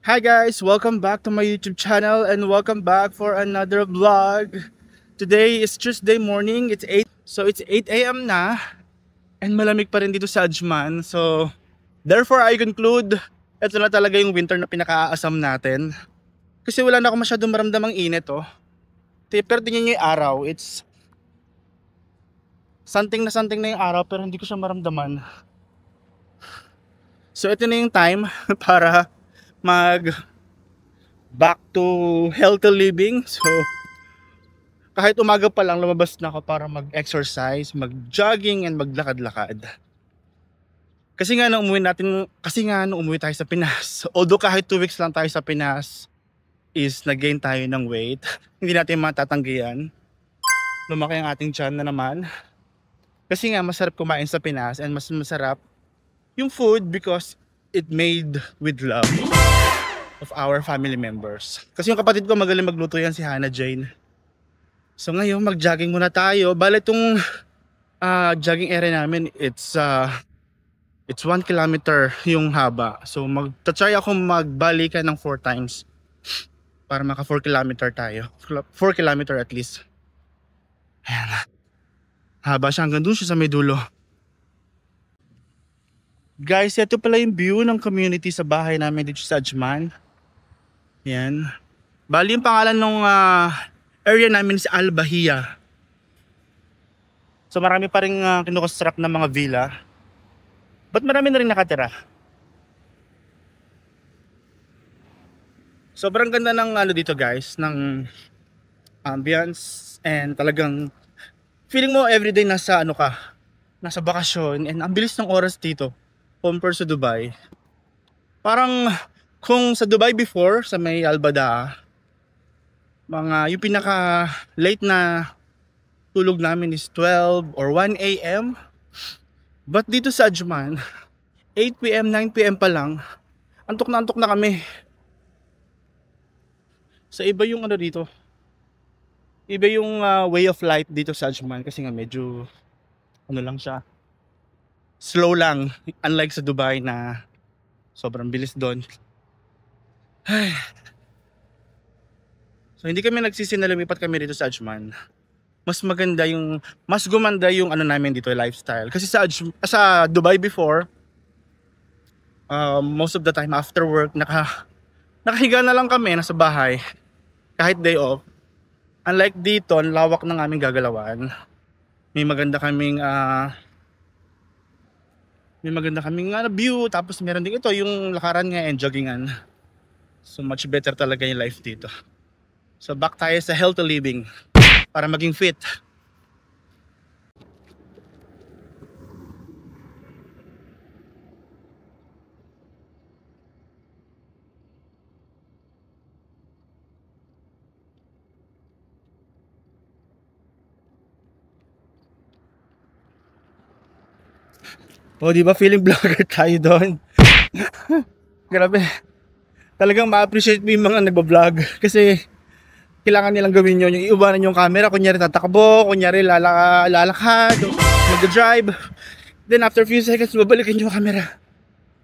Hi guys, welcome back to my YouTube channel and welcome back for another vlog. Today is Tuesday morning, it's 8. So it's 8 a.m. na and malamig pa rin dito sa Ajman. So therefore I conclude ito na talaga yung winter na pinaka-aasam natin. Kasi wala na ako masyadong maramdamang init Pero tingnan nyo yung araw, it's something na yung araw pero hindi ko siya maramdaman. So ito na yung time para mag back to healthy living. So kahit umaga pa lang lumabas na ako para mag-exercise, mag-jogging and maglakad-lakad. Kasi nga nung umuwi tayo sa Pinas, although kahit 2 weeks lang tayo sa Pinas, is nag-gain tayo ng weight. Hindi natin matatanggihan. Lumaki ang ating tiyan na naman. Kasi nga masarap kumain sa Pinas and mas masarap yung food because it made with love of our family members. Kasi yung kapatid ko magaling magluto yan, si Hannah Jane. So ngayon mag-jogging muna tayo. Bale itong jogging area namin, it's 1 kilometer yung haba. So magta-try ako magbalikan ng 4 times para maka 4 kilometer tayo. 4 kilometer at least. Ayan. Haba siya hanggang dun siya sa may dulo. Guys, ito pala yung view ng community sa bahay namin dito sa Ajman. Ayan. Bali yung pangalan ng area namin is Al Bahia. So marami pa rin kinukonstruct ng mga villa. But marami na rin nakatira. Sobrang ganda ng dito guys, ng ambience and talagang feeling mo everyday nasa nasa bakasyon and ang bilis ng oras dito compare sa Dubai. Parang kung sa Dubai before sa may Albada, yung pinaka late na tulog namin is 12 or 1 a.m. But dito sa Ajman, 8 p.m, 9 p.m pa lang, antok na kami. So iba yung dito. Iba yung way of life dito sa Ajman kasi nga medyo lang siya. Slow lang, unlike sa Dubai na sobrang bilis doon. So hindi kami nagsisi na lumipat kami dito sa Ajman. Mas gumanda yung namin dito, lifestyle. Kasi sa Dubai before, most of the time after work, nakahiga na lang kami, nasa bahay. Kahit day off. Unlike dito, ang lawak ng aming gagalawan. May maganda kaming view. Tapos meron din ito, yung lakaran nga and joggingan. So much better talaga yung life dito. So back tayo sa healthy living para maging fit. O di ba feeling vlogger tayo doon? Grabe. Talagang ma-appreciate mo yung mga nagbablog kasi kailangan nilang gawin yun, yung iubanan yung camera, kunyari tatakbo, kunyari lalakad, mag-drive, then after few seconds babalikin yung camera.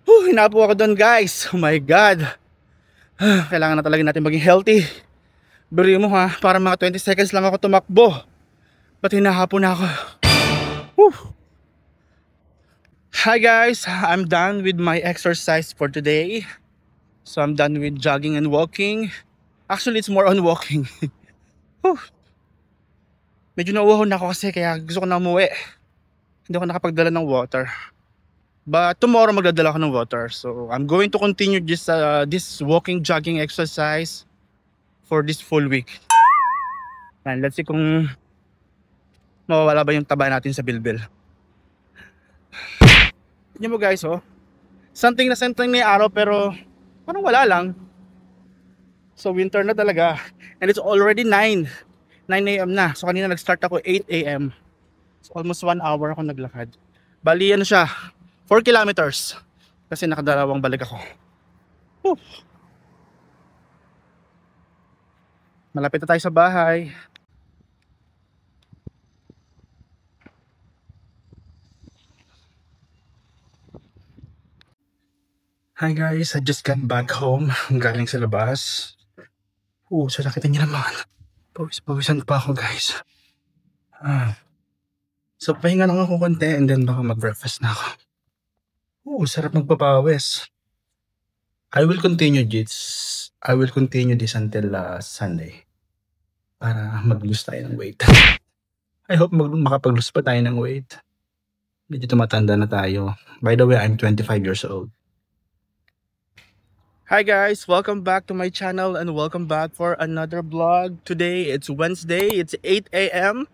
Hinapo ako doon guys, oh my god. Kailangan na talaga natin maging healthy. Biro mo para mga 20 seconds lang ako tumakbo, ba't hinahapo na ako. Whew. Hi guys, I'm done with my exercise for today. So I'm done with jogging and walking. Actually, it's more on walking. Medyo nauuhaw na ako kasi kaya gusto ko na umuwi. Hindi ako nakapagdala ng water. But tomorrow magdadala ako ng water. So I'm going to continue this walking, jogging exercise for this full week. And let's see kung mawawala ba yung taba natin sa bilbil. Tignan mo guys something na yung araw pero parang wala lang. So winter na talaga. And it's already 9 a.m. na. So kanina nag-start ako 8 a.m. So almost 1 hour ako naglakad. Bali siya, 4 kilometers. Kasi nakadalawang balik ako. Malapit na tayo sa bahay. Hi guys, I just got back home. Galing sa labas. So nakita niyo naman. Pawisan pa ako guys. So pahinga lang ako konti and then baka mag-breakfast na ako. Sarap magpapawis. I will continue this until Sunday. Para mag-lose tayo ng weight. I hope makapag-lose pa tayo ng weight. Medyo tumatanda na tayo. By the way, I'm 25 years old. Hi guys, welcome back to my channel and welcome back for another vlog. Today it's Wednesday, it's 8 a.m.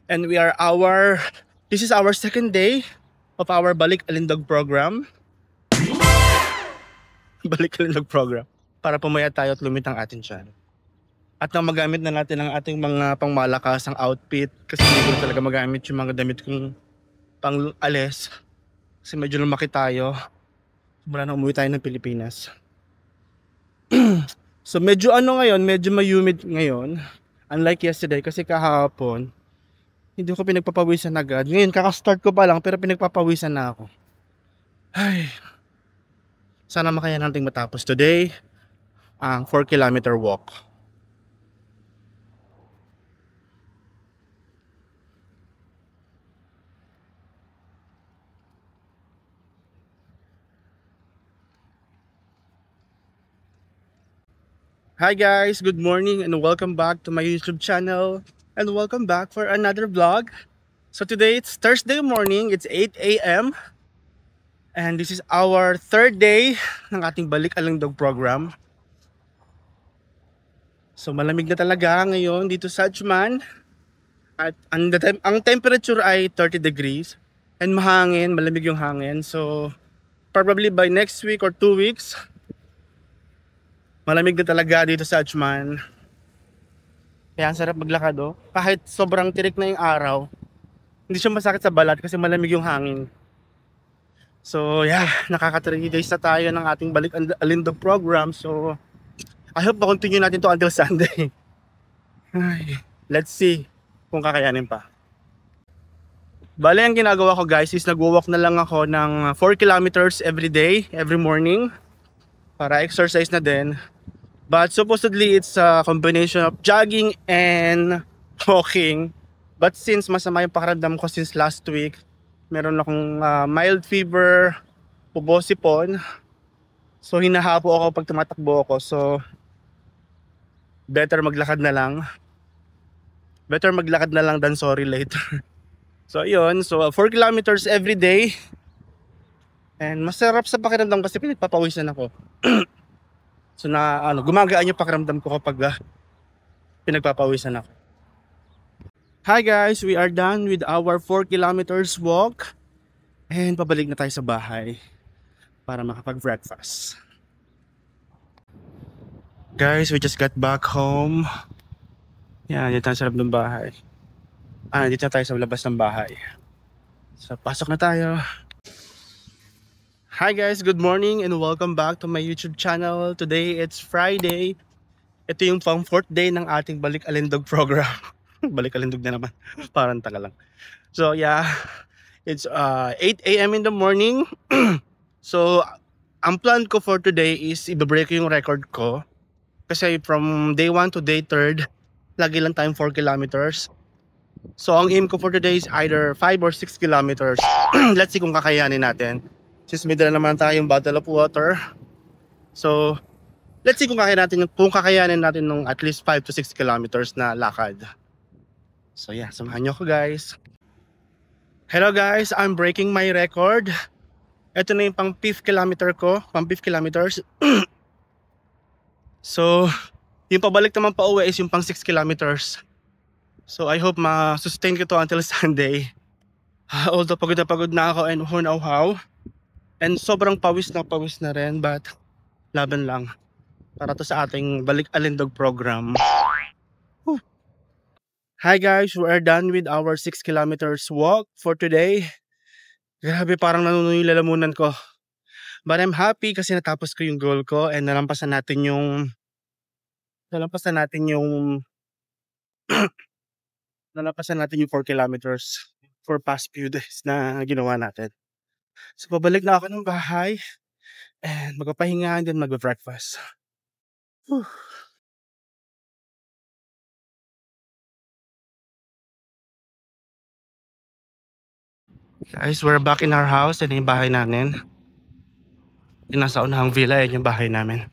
and this is our second day of our Balik Alindog program. Balik Alindog program. Para pumayat tayo at lumit ang ating channel. At nang magamit na natin ang ating mga pangmalakasang outfit kasi hindi ko talaga magamit yung mga damit kong pang alis. Kasi medyo lumaki tayo. Mula na umuwi tayo ng Pilipinas. So medyo medyo ma-humid ngayon. Unlike yesterday kasi kahapon hindi ko pinagpapawisan agad. Ngayon kaka-start ko pa lang pero pinagpapawisan na ako. Ay. Sana makaya nating matapos today ang 4-kilometer walk. Hi guys, good morning and welcome back to my YouTube channel and welcome back for another vlog. So today it's Thursday morning, it's 8 a.m. and this is our third day ng ating Balik Alindog program. So malamig na talaga ngayon dito sa Ajman at ang temperature ay 30 degrees and mahangin, malamig yung hangin. So probably by next week or 2 weeks malamig na talaga dito sa Ajman. Kaya ang sarap maglakad kahit sobrang tirik na yung araw, hindi siya masakit sa balat kasi malamig yung hangin. So yeah, nakaka 3 days na tayo ng ating Balik Alindog program. So I hope ma-continue natin to until Sunday. Ay, let's see kung kakayanin pa. Bale, ang ginagawa ko guys is nagwo-walk na lang ako ng 4 kilometers every day, every morning para exercise na din. But supposedly it's a combination of jogging and walking. But since masama yung pakiramdam ko since last week, meron akong mild fever, pubosipon. So hinahapo ako pag tumatakbo ako. So better maglakad na lang. Better maglakad na lang than sorry later. So yun, so 4 kilometers every day. And masarap sa pakiramdam kasi pinagpapawisan ako. So gumagaan yung pakiramdam ko kapag pinagpapawisan ako. Hi guys, we are done with our 4 kilometers walk. And pabalik na tayo sa bahay para makapag-breakfast. Guys, we just got back home. Yan, dito tayo sa loob ng bahay. Dito na tayo sa labas ng bahay. So pasok na tayo. Hi guys, good morning and welcome back to my YouTube channel. Today it's Friday. Ito yung pang 4th day ng ating Balik Alindog program. Balik Alindog na naman. Parang taga lang. So yeah, it's 8 a.m. in the morning. So ang plan ko for today is i-break yung record ko. Kasi from day 1 to day 3rd, lagi lang tayong 4 kilometers. So ang aim ko for today is either 5 or 6 kilometers. Let's see kung kakayanin natin. Since may dala naman tayong bottle of water. So, let's see kung kakayanin natin ng at least 5 to 6 kilometers na lakad. So yeah, samahan nyo ako guys. Hello guys, I'm breaking my record. Ito na yung pang 5th kilometer ko, pang 5 kilometers. So, yung pabalik naman pa uwi is yung pang 6 kilometers. So I hope ma-sustain ko to until Sunday. Although pagod na ako and how. And sobrang pawis na rin, but laban lang para to sa ating Balik Alindog program. Whew. Hi guys, we are done with our 6 kilometers walk for today. Grabe, parang nanunuyo yung lalamunan ko. But I'm happy kasi natapos ko yung goal ko and nalampasan natin yung 4 kilometers for past few days na ginawa natin. So pabalik na ako ng bahay. And magpapahinga and then magbe-breakfast. Whew. Guys, we're back in our house. Yan yung bahay namin. Yung nasa unahang villa, yan yung bahay namin.